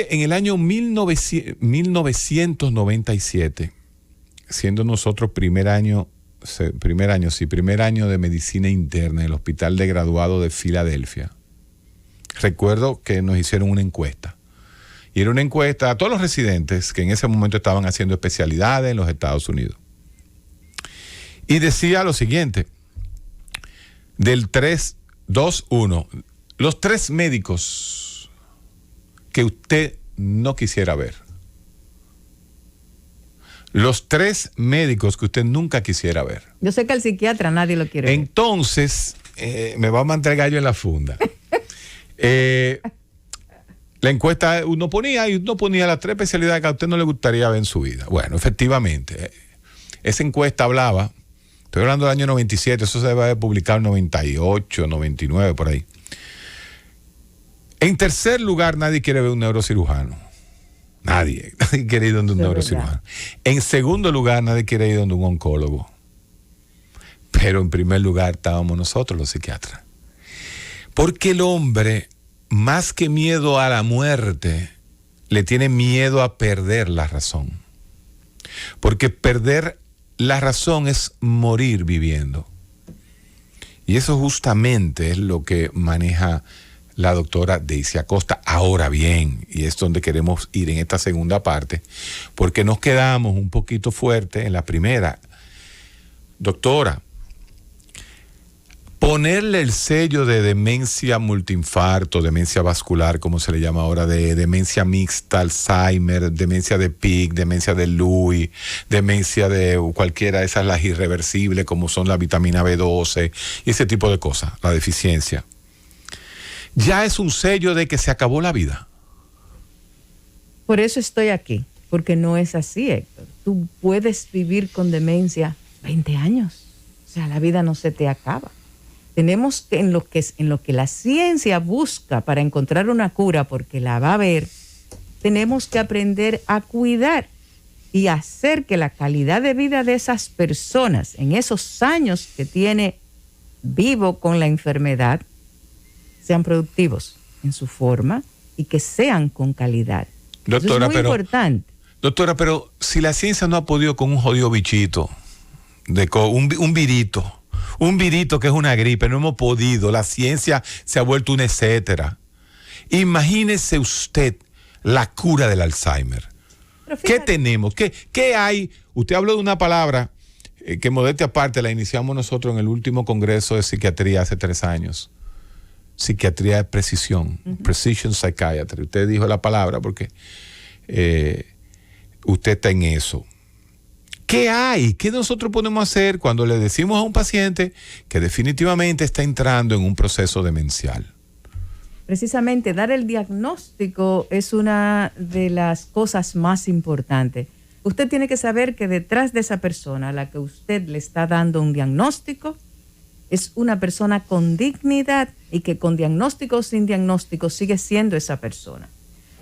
En el año 1997, siendo nosotros primer año de medicina interna en el Hospital de Graduados de Filadelfia, recuerdo que nos hicieron una encuesta. Y era una encuesta a todos los residentes que en ese momento estaban haciendo especialidades en los Estados Unidos. Y decía lo siguiente: del 3, 2, 1, los 3 médicos que usted no quisiera ver. Los 3 médicos que usted nunca quisiera ver. Yo sé que el psiquiatra nadie lo quiere ver. Entonces, me va a mantener el gallo en la funda. La encuesta, uno ponía las 3 especialidades que a usted no le gustaría ver en su vida. Bueno, efectivamente, esa encuesta hablaba, estoy hablando del año 97, eso se debe haber publicado en 98, 99, por ahí. En tercer lugar, nadie quiere ver un neurocirujano. Nadie quiere ir donde un neurocirujano. En segundo lugar, nadie quiere ir donde un oncólogo. Pero en primer lugar estábamos nosotros, los psiquiatras. Porque el hombre, más que miedo a la muerte, le tiene miedo a perder la razón. Porque perder la razón es morir viviendo. Y eso justamente es lo que maneja la doctora Daisy Acosta. Ahora bien, y es donde queremos ir en esta segunda parte, porque nos quedamos un poquito fuertes en la primera. Doctora, ponerle el sello de demencia multiinfarto, demencia vascular, como se le llama ahora, de demencia mixta, Alzheimer, demencia de Pick, demencia de Lewy, demencia de cualquiera de esas, las irreversibles, como son la vitamina B12 y ese tipo de cosas, la deficiencia, ya es un sello de que se acabó la vida. Por eso estoy aquí, porque no es así, Héctor. Tú puedes vivir con demencia 20 años. O sea, la vida no se te acaba. Tenemos que en lo que la ciencia busca para encontrar una cura, porque la va a haber, tenemos que aprender a cuidar y hacer que la calidad de vida de esas personas en esos años que tiene vivo con la enfermedad sean productivos en su forma y que sean con calidad. Doctora, eso es muy importante. Doctora, pero si la ciencia no ha podido con un jodido bichito, un virito, que es una gripe, no hemos podido, la ciencia se ha vuelto un etcétera. Imagínese usted la cura del Alzheimer. ¿Qué tenemos? ¿Qué hay? Usted habló de una palabra que, modestia aparte, la iniciamos nosotros en el último congreso de psiquiatría hace 3 años. Psiquiatría de precisión, Precision Psychiatry. Usted dijo la palabra porque usted está en eso. ¿Qué hay? ¿Qué nosotros podemos hacer cuando le decimos a un paciente que definitivamente está entrando en un proceso demencial? Precisamente, dar el diagnóstico es una de las cosas más importantes. Usted tiene que saber que detrás de esa persona a la que usted le está dando un diagnóstico es una persona con dignidad y que con diagnóstico o sin diagnóstico sigue siendo esa persona.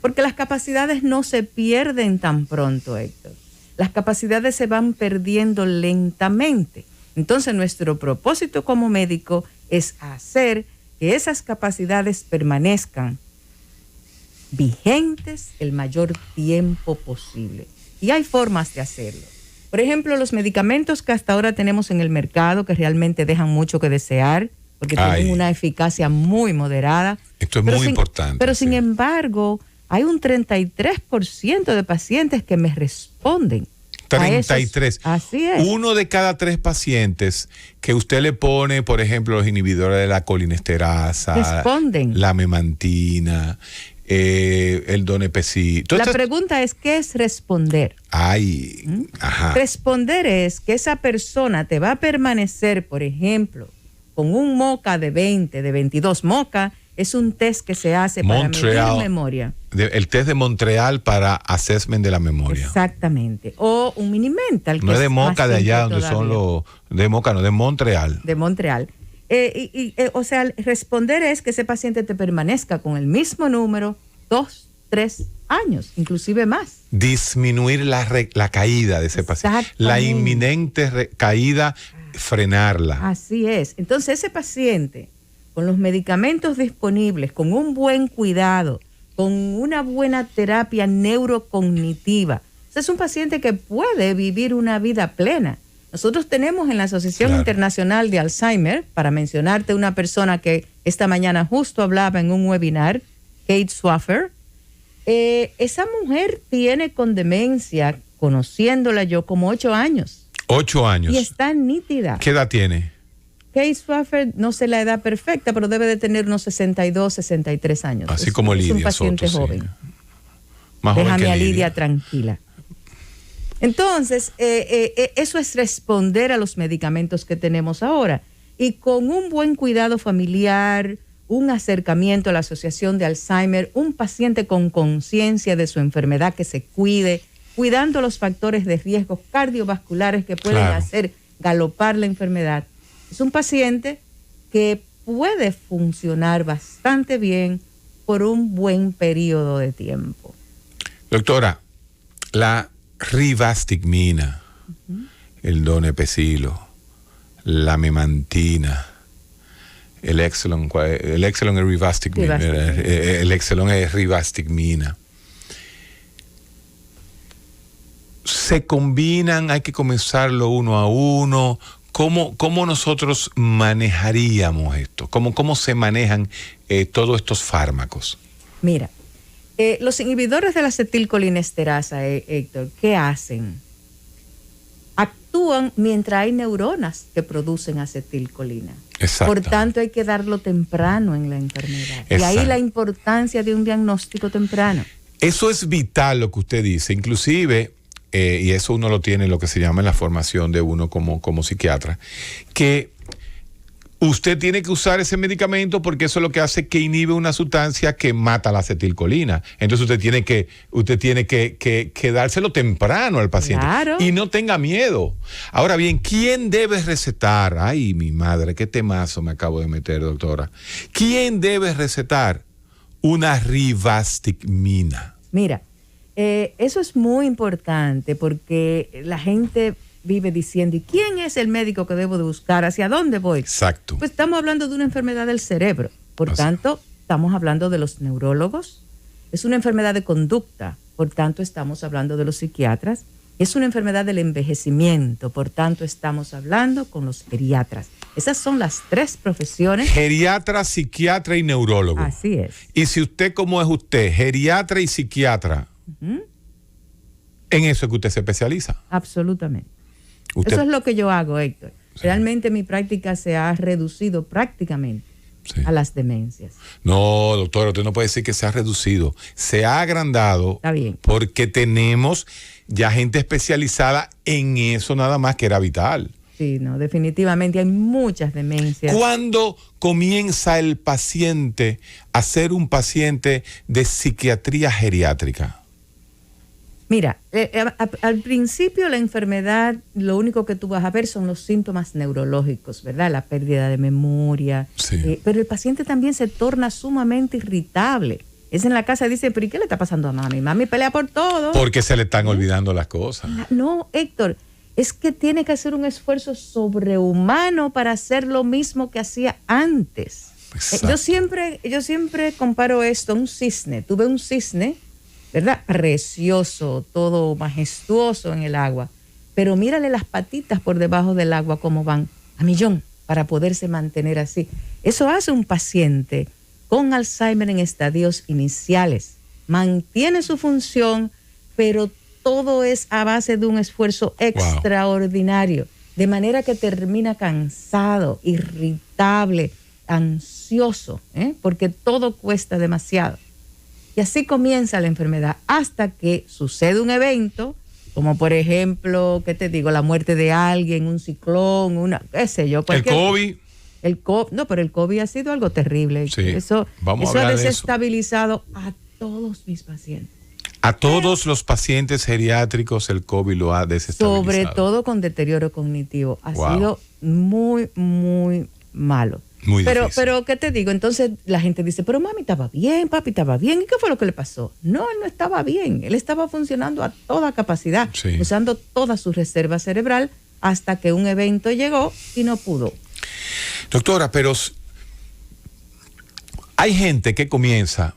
Porque las capacidades no se pierden tan pronto, Héctor. Las capacidades se van perdiendo lentamente. Entonces, nuestro propósito como médico es hacer que esas capacidades permanezcan vigentes el mayor tiempo posible. Y hay formas de hacerlo. Por ejemplo, los medicamentos que hasta ahora tenemos en el mercado, que realmente dejan mucho que desear, porque tienen una eficacia muy moderada. Esto es muy importante. Pero sin embargo, hay un 33% de pacientes que me responden. 33. Así es. 1 de cada 3 pacientes que usted le pone, por ejemplo, los inhibidores de la colinesterasa, responden. La memantina, el donepezil. La pregunta es, ¿qué es responder? Ajá. Responder es que esa persona te va a permanecer, por ejemplo, con un MoCA de 20, de 22. MoCA es un test que se hace para medir memoria. El test de Montreal para assessment de la memoria. Exactamente. O un Minimental. No es de MoCA de allá donde son los... De MoCA, no, de Montreal. De Montreal. O sea, responder es que ese paciente te permanezca con el mismo número 2, 3 años, inclusive más. Disminuir la caída de ese paciente. La inminente caída, frenarla. Así es. Entonces, ese paciente, con los medicamentos disponibles, con un buen cuidado, con una buena terapia neurocognitiva. Ese es un paciente que puede vivir una vida plena. Nosotros tenemos en la Asociación Internacional de Alzheimer, para mencionarte una persona que esta mañana justo hablaba en un webinar, Kate Swaffer. Esa mujer tiene con demencia, conociéndola yo, como 8 años. 8 años. Y está nítida. ¿Qué edad tiene? Kate Swaffer, no sé la edad perfecta, pero debe de tener unos 62, 63 años. Así como Lidia. Es un paciente Soto, joven. Sí. Más joven Déjame que a Lidia Lidia tranquila. Entonces, eso es responder a los medicamentos que tenemos ahora. Y con un buen cuidado familiar, un acercamiento a la Asociación de Alzheimer, un paciente con conciencia de su enfermedad que se cuide, cuidando los factores de riesgo cardiovasculares que pueden hacer galopar la enfermedad. Es un paciente que puede funcionar bastante bien por un buen periodo de tiempo. Doctora, la rivastigmina, el donepezilo, la memantina, el Exelon es rivastigmina, el Exelon es rivastigmina. Se combinan, hay que comenzarlo uno a uno. ¿Cómo nosotros manejaríamos esto? ¿Cómo se manejan todos estos fármacos? Mira, los inhibidores de la acetilcolinesterasa, Héctor, ¿qué hacen? Actúan mientras hay neuronas que producen acetilcolina. Exacto. Por tanto, hay que darlo temprano en la enfermedad. Exacto. Y ahí la importancia de un diagnóstico temprano. Eso es vital lo que usted dice. Inclusive, y eso uno lo tiene en lo que se llama en la formación de uno como psiquiatra, que usted tiene que usar ese medicamento porque eso es lo que hace que inhibe una sustancia que mata la acetilcolina. Entonces usted tiene que dárselo temprano al paciente. Claro. Y no tenga miedo. Ahora bien, ¿quién debe recetar? Ay, mi madre, qué temazo me acabo de meter, doctora. ¿Quién debe recetar una rivastigmina? Mira, eso es muy importante porque la gente vive diciendo, ¿y quién es el médico que debo de buscar? ¿Hacia dónde voy? Exacto. Pues estamos hablando de una enfermedad del cerebro. Por tanto, estamos hablando de los neurólogos. Es una enfermedad de conducta. Por tanto, estamos hablando de los psiquiatras. Es una enfermedad del envejecimiento. Por tanto, estamos hablando con los geriatras. Esas son las 3 profesiones. Geriatra, psiquiatra y neurólogo. Así es. Y si usted, como es usted, geriatra y psiquiatra, en eso es que usted se especializa. Absolutamente. Eso es lo que yo hago, Héctor. Sí. Realmente mi práctica se ha reducido prácticamente a las demencias. No, doctora, usted no puede decir que se ha reducido. Se ha agrandado. Está bien. Porque tenemos ya gente especializada en eso nada más, que era vital. Sí, no, definitivamente hay muchas demencias. ¿Cuándo comienza el paciente a ser un paciente de psiquiatría geriátrica? Mira, al principio la enfermedad, lo único que tú vas a ver son los síntomas neurológicos, ¿verdad? La pérdida de memoria. Sí. Pero el paciente también se torna sumamente irritable. Es en la casa y dice, ¿pero y qué le está pasando a mami? Mami pelea por todo. Porque se le están olvidando las cosas. No, Héctor, es que tiene que hacer un esfuerzo sobrehumano para hacer lo mismo que hacía antes. Yo siempre comparo esto a un cisne. Tuve un cisne, ¿verdad? Precioso, todo majestuoso en el agua. Pero mírale las patitas por debajo del agua cómo van a millón para poderse mantener así. Eso hace un paciente con Alzheimer en estadios iniciales. Mantiene su función, pero todo es a base de un esfuerzo extraordinario. De manera que termina cansado, irritable, ansioso, porque todo cuesta demasiado. Y así comienza la enfermedad hasta que sucede un evento, como por ejemplo, ¿qué te digo? La muerte de alguien, un ciclón, qué sé yo. El COVID. No, pero el COVID ha sido algo terrible. Sí, eso ha desestabilizado a todos mis pacientes. A todos los pacientes geriátricos el COVID lo ha desestabilizado. Sobre todo con deterioro cognitivo. Ha sido muy, muy malo. Muy difícil. Pero, ¿qué te digo? Entonces la gente dice, pero mami estaba bien, papi estaba bien. ¿Y qué fue lo que le pasó? No, él no estaba bien. Él estaba funcionando a toda capacidad, usando toda su reserva cerebral hasta que un evento llegó y no pudo. Doctora, pero hay gente que comienza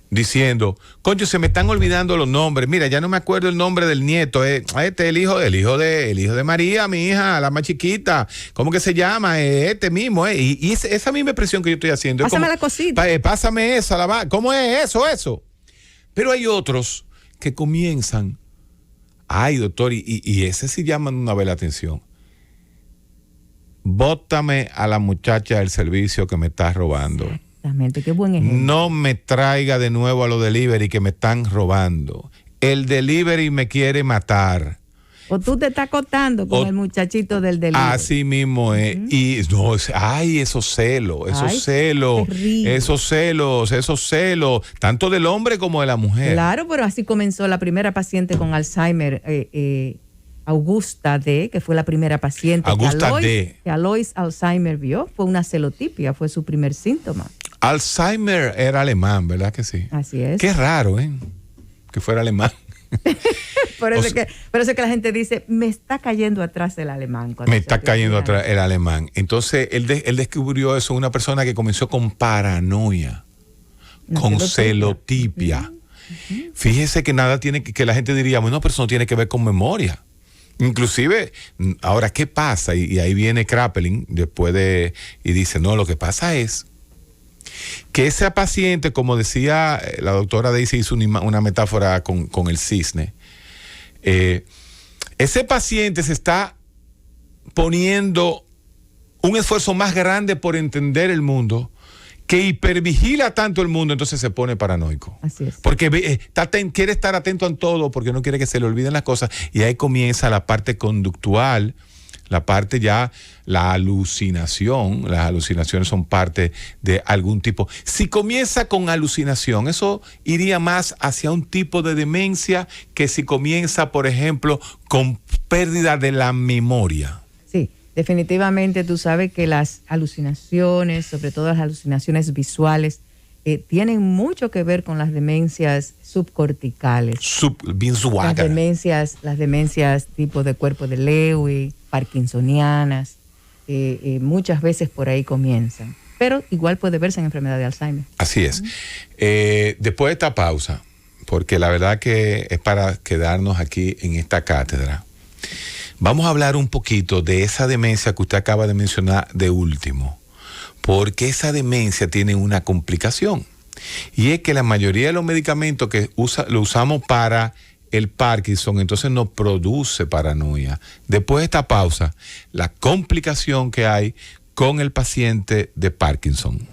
diciendo, concho, se me están olvidando los nombres. Mira, ya no me acuerdo el nombre del nieto. El hijo de María, mi hija, la más chiquita. ¿Cómo que se llama? Este mismo. Y esa misma expresión que yo estoy haciendo. Pásame la cosita. Pásame esa. ¿Cómo es eso? Pero hay otros que comienzan. Ay, doctor, y ese sí llaman una vez la atención. Bótame a la muchacha del servicio que me está robando. Exactamente, qué buen ejemplo. No me traiga de nuevo a los delivery que me están robando. El delivery me quiere matar. O tú te estás acostando con el muchachito del delivery. Así mismo es. Y no, esos celos, tanto del hombre como de la mujer. Claro, pero así comenzó la primera paciente con Alzheimer, Augusta D., que fue la primera paciente que Alois Alzheimer vio. Fue una celotipia, fue su primer síntoma. Alzheimer era alemán, ¿verdad que sí? Así es. Qué raro, que fuera alemán. Por eso que la gente dice, me está cayendo atrás el alemán. Me está cayendo atrás el alemán. Entonces, él descubrió eso, una persona que comenzó con paranoia, con celotipia. Fíjese que nada tiene que la gente diría, bueno, pero eso no tiene que ver con memoria. Inclusive, ahora, ¿qué pasa? Y ahí viene Kraepelin y dice, no, lo que pasa es que esa paciente, como decía la doctora Daisy, hizo una metáfora con el cisne. Ese paciente se está poniendo un esfuerzo más grande por entender el mundo, que hipervigila tanto el mundo, entonces se pone paranoico. Así es. Porque quiere estar atento a todo, porque no quiere que se le olviden las cosas, y ahí comienza la parte conductual, la parte ya, la alucinación. Las alucinaciones son parte de algún tipo. Si comienza con alucinación, eso iría más hacia un tipo de demencia que si comienza, por ejemplo, con pérdida de la memoria. Sí, definitivamente tú sabes que las alucinaciones, sobre todo las alucinaciones visuales, tienen mucho que ver con las demencias subcorticales. Las demencias tipo de cuerpo de Lewy, parkinsonianas, muchas veces por ahí comienzan. Pero igual puede verse en enfermedad de Alzheimer. Así es. Después de esta pausa, porque la verdad que es para quedarnos aquí en esta cátedra, vamos a hablar un poquito de esa demencia que usted acaba de mencionar de último. Porque esa demencia tiene una complicación. Y es que la mayoría de los medicamentos que lo usamos para el Parkinson, entonces nos produce paranoia. Después de esta pausa, la complicación que hay con el paciente de Parkinson.